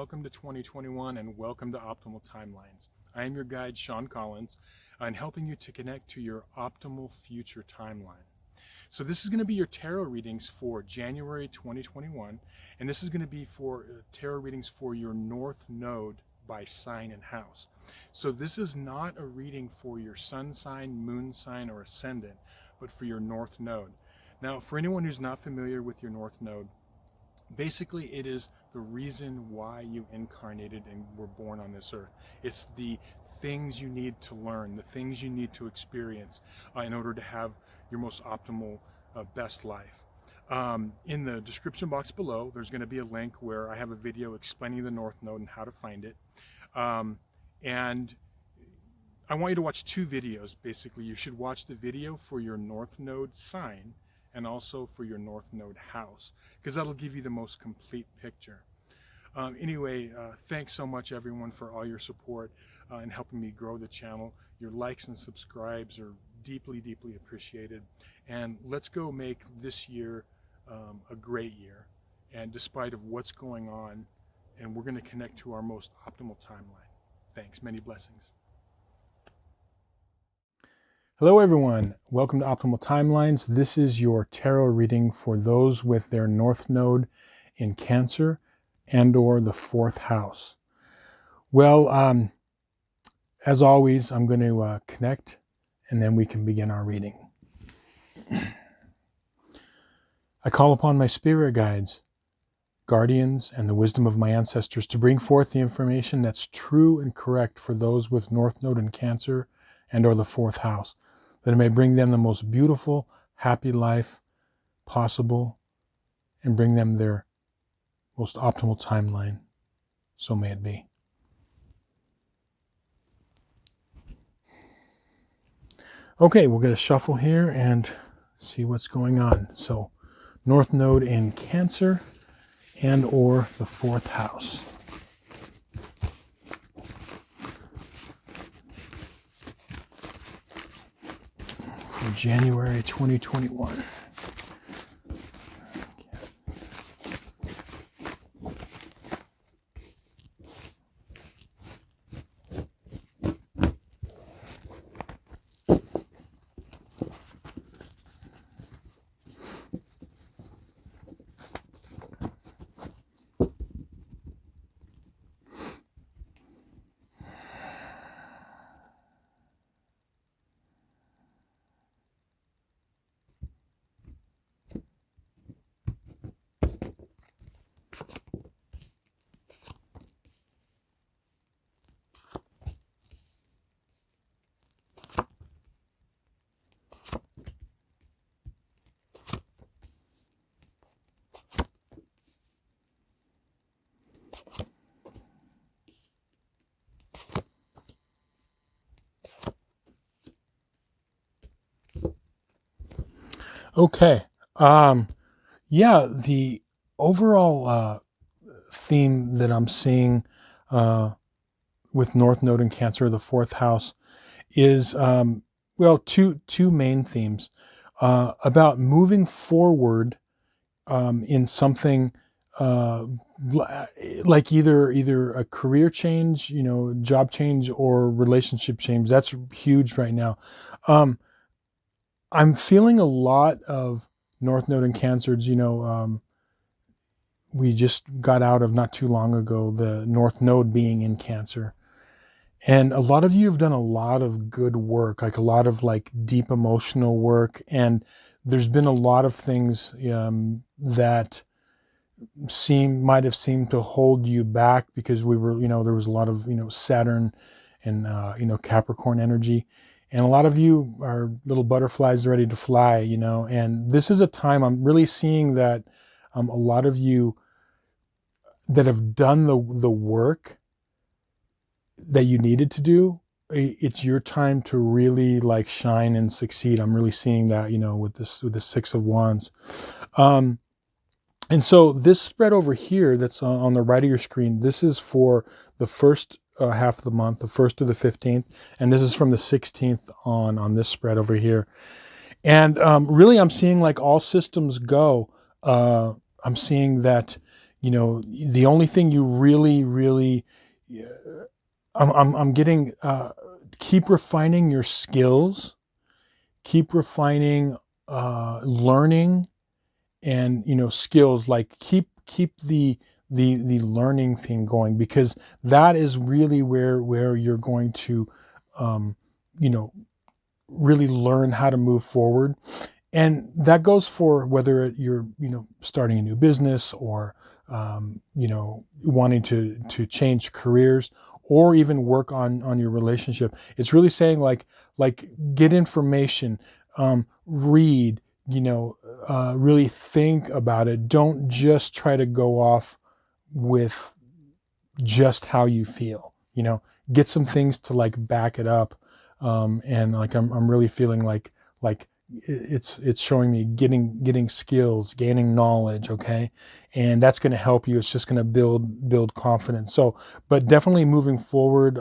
welcome to 2021 and welcome to Optimal Timelines. I am your guide, Sean Collins, and helping you to connect to your optimal future timeline. So this is going to be your tarot readings for January 2021, and this is going to be for tarot readings for your North Node by sign and house. So this is not a reading for your sun sign, moon sign, or ascendant, but for your North Node. Now, for anyone who's not familiar with your North Node, basically it is the reason why you incarnated and were born on this earth. It's the things you need to learn, the things you need to experience in order to have your most optimal, best life. In the description box below, there's going to be a link where I have a video explaining the North Node and how to find it. And I want you to watch two videos. Basically, you should watch the video for your North Node sign and also for your North Node house, because that'll give you the most complete picture. Anyway, thanks so much everyone for all your support and helping me grow the channel. Your likes and subscribes are deeply, deeply appreciated. And let's go make this year a great year. And despite of what's going on, and we're going to connect to our most optimal timeline. Thanks, many blessings. Hello everyone, welcome to Optimal Timelines. This is your tarot reading for those with their North Node in Cancer and or the 4th house. Well, as always, I'm going to connect and then we can begin our reading. I call upon my spirit guides, guardians, and the wisdom of my ancestors to bring forth the information that's true and correct for those with North Node in Cancer and or the 4th house, that it may bring them the most beautiful, happy life possible and bring them their most optimal timeline. So may it be. Okay, we're going to shuffle here and see what's going on. So, North Node in Cancer and or the 4th house. For January 2021. Okay. Yeah, the overall theme that I'm seeing with North Node in Cancer, the 4th house, is well, two main themes about moving forward in something like either a career change, job change, or relationship change. That's huge right now. I'm feeling a lot of North Node in Cancers. We just got out of, not too long ago, the North Node being in Cancer. And a lot of you have done a lot of good work, like a lot of deep emotional work. And there's been a lot of things that might have seemed to hold you back because we were, there was a lot of, Saturn and, Capricorn energy. And a lot of you are little butterflies ready to fly, and this is a time I'm really seeing that a lot of you that have done the work that you needed to do, it's your time to really shine and succeed. I'm really seeing that, with the 6 of Wands. And so this spread over here that's on the right of your screen, this is for the first half of the month, the 1st to the 15th, and this is from the 16th on this spread over here. And really I'm seeing all systems go. I'm seeing that The only thing you really, I'm getting, keep refining your skills, keep refining, learning, and skills, like keep the learning thing going, because that is really where you're going to, um, you know really learn how to move forward. And that goes for whether you're starting a new business, or wanting to change careers, or even work on your relationship. It's really saying, like get information, read, really think about it. Don't just try to go off with just how you feel. Get some things to like back it up. And like I'm really feeling like it's showing me getting skills, gaining knowledge. Okay, and that's going to help you. It's just going to build confidence. So, but definitely moving forward,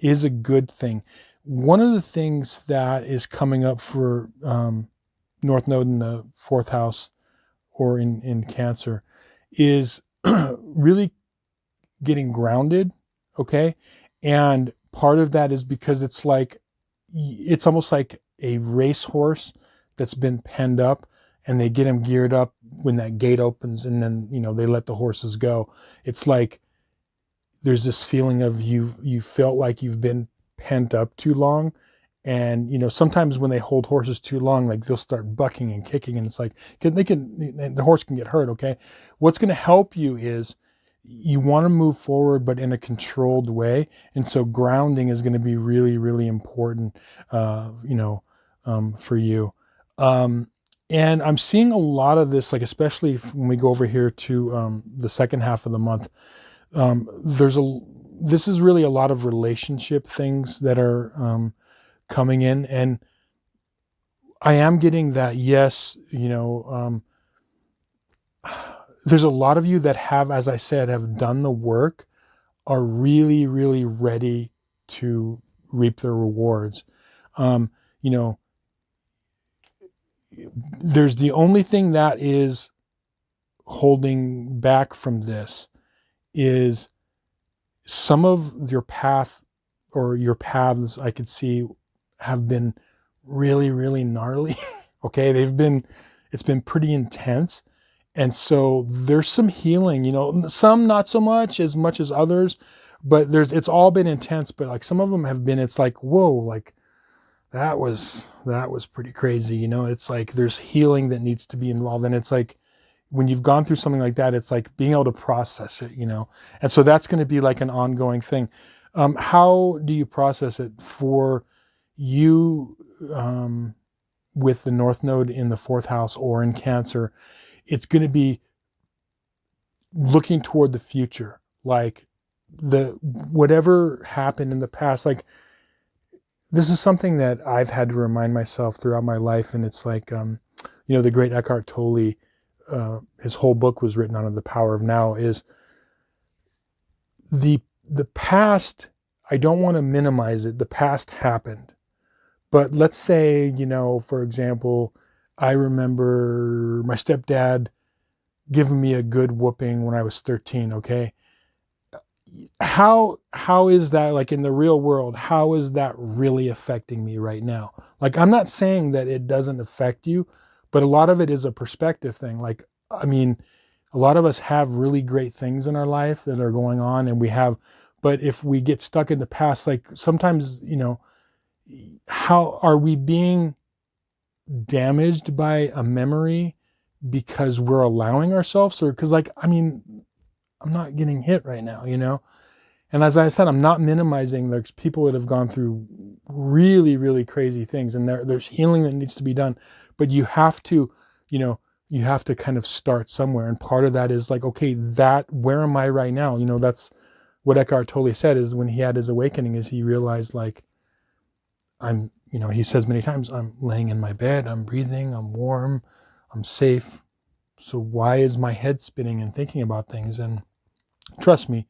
is a good thing. One of the things that is coming up for, North Node in the fourth house, or in Cancer, is really getting grounded. Okay. And part of that is because it's almost like a racehorse that's been penned up, and they get him geared up when that gate opens, and then they let the horses go. It's like there's this feeling of you felt like you've been pent up too long. And sometimes when they hold horses too long, like they'll start bucking and kicking, and it's like the horse can get hurt. Okay, what's going to help you is you want to move forward, but in a controlled way. And so grounding is going to be really, really important, for you. And I'm seeing a lot of this, like, especially when we go over here to, the second half of the month. This is really a lot of relationship things that are, coming in. And I am getting that, yes, there's a lot of you that have, as I said, have done the work, are really, really ready to reap their rewards. Um, you know, there's the only thing that is holding back from this is some of your path, or your paths, I could see, have been really, really gnarly. Okay. It's been pretty intense. And so there's some healing, some not so much as others, but it's all been intense. But like some of them have been, it's like, whoa, like that was pretty crazy. It's like there's healing that needs to be involved. And it's like, when you've gone through something like that, it's like being able to process it, and so that's going to be like an ongoing thing. How do you process it for you, with the North Node in the fourth house or in Cancer? It's going to be looking toward the future, like whatever happened in the past. Like, this is something that I've had to remind myself throughout my life. And it's like, the great Eckhart Tolle, his whole book was written on The Power of Now. Is the past, I don't want to minimize it. The past happened. But let's say, for example, I remember my stepdad giving me a good whooping when I was 13, okay? How is that, like, in the real world, how is that really affecting me right now? Like, I'm not saying that it doesn't affect you, but a lot of it is a perspective thing. Like, I mean, a lot of us have really great things in our life that are going on, but if we get stuck in the past, like sometimes, how are we being damaged by a memory because we're allowing ourselves, or because, like, I mean, I'm not getting hit right now, And as I said, I'm not minimizing. There's people that have gone through really, really crazy things, and there's healing that needs to be done. But you have to, you have to kind of start somewhere. And part of that is like, okay, where am I right now? That's what Eckhart Tolle said, is when he had his awakening, is he realized, like, he says many times, I'm laying in my bed, I'm breathing, I'm warm, I'm safe. So why is my head spinning and thinking about things? And trust me,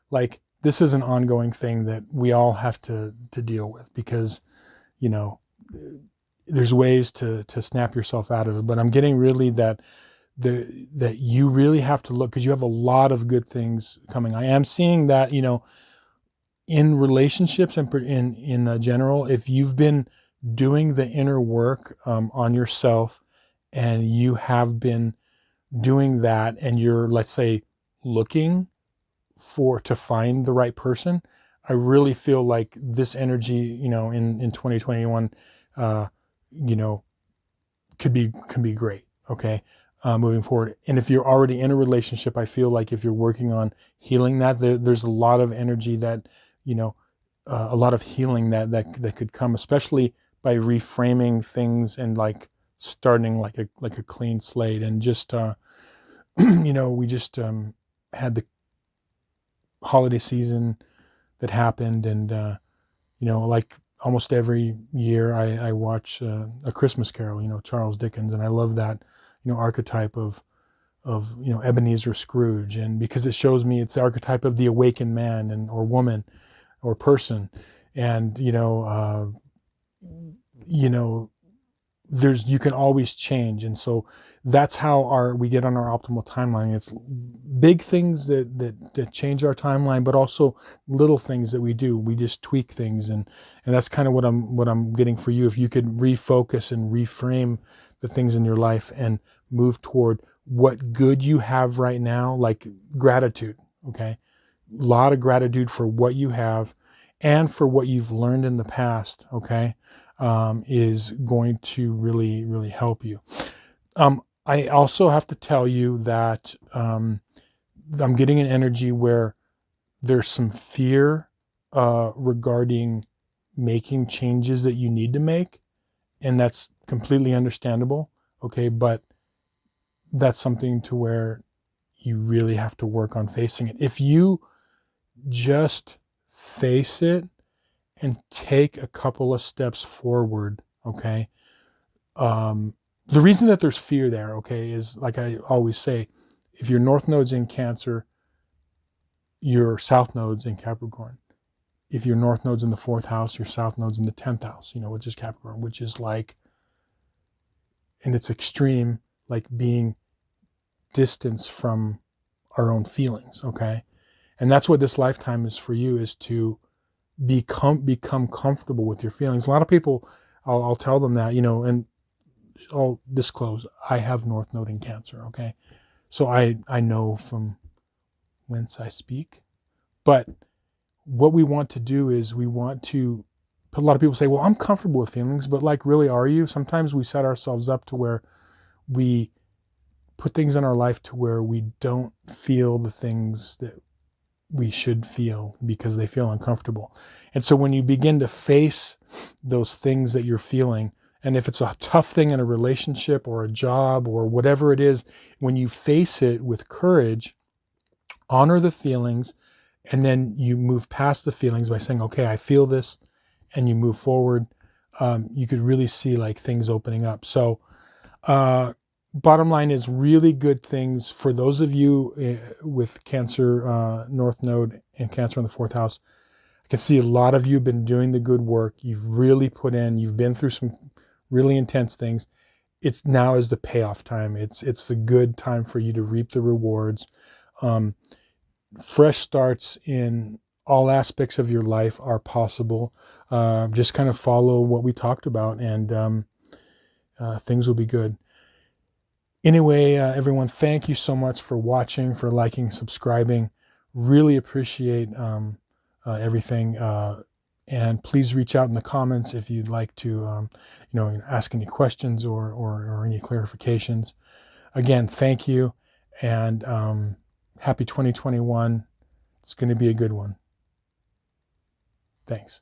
like, this is an ongoing thing that we all have to deal with, because, there's ways to snap yourself out of it. But I'm getting really that that you really have to look, because you have a lot of good things coming. I am seeing that, in relationships and in general, if you've been doing the inner work on yourself, and you have been doing that, and you're, let's say, looking to find the right person, I really feel like this energy, in 2021, uh, you know, can be great. Okay. Moving forward. And if you're already in a relationship, I feel like if you're working on healing that, there's a lot of energy that, a lot of healing that could come, especially by reframing things and like starting like a clean slate. And just, we just had the holiday season that happened. And, like almost every year I watch A Christmas Carol, Charles Dickens. And I love that, archetype of Ebenezer Scrooge. And because it shows me it's the archetype of the awakened man or woman or person. And, you know, you can always change. And so that's how we get on our optimal timeline. It's big things that change our timeline, but also little things that we do. We just tweak things. And that's kind of what I'm getting for you. If you could refocus and reframe the things in your life and move toward what good you have right now, like gratitude. Okay. A lot of gratitude for what you have and for what you've learned in the past. Okay. Is going to really, really help you. I also have to tell you that I'm getting an energy where there's some fear regarding making changes that you need to make, and that's completely understandable. Okay, but that's something to where you really have to work on facing it. If you just face it and take a couple of steps forward, okay. The reason that there's fear there, okay, is like I always say, if your north node's in Cancer, your south node's in Capricorn. If your north node's in the 4th house, your south node's in the 10th house, which is Capricorn, which is like, in its extreme, like being distance from our own feelings, okay? And that's what this lifetime is for you, is to become comfortable with your feelings. A lot of people, I'll tell them that, and I'll disclose, I have North Node in Cancer, okay? So I know from whence I speak. But what we want to do is a lot of people say, well, I'm comfortable with feelings, but like, really, are you? Sometimes we set ourselves up to where we put things in our life to where we don't feel the things that we should feel because they feel uncomfortable. And so when you begin to face those things that you're feeling, and if it's a tough thing in a relationship or a job or whatever it is, when you face it with courage, honor the feelings, and then you move past the feelings by saying, okay, I feel this, and you move forward, you could really see like things opening up. So bottom line is really good things for those of you with Cancer North Node and Cancer in the 4th house. I can see a lot of you have been doing the good work. You've really put in, you've been through some really intense things. It's now is the payoff time. It's the good time for you to reap the rewards. Fresh starts in all aspects of your life are possible. Just kind of follow what we talked about, and things will be good. Anyway, everyone, thank you so much for watching, for liking, subscribing. Really appreciate everything. And please reach out in the comments if you'd like to, ask any questions or any clarifications. Again, thank you, and happy 2021. It's going to be a good one. Thanks.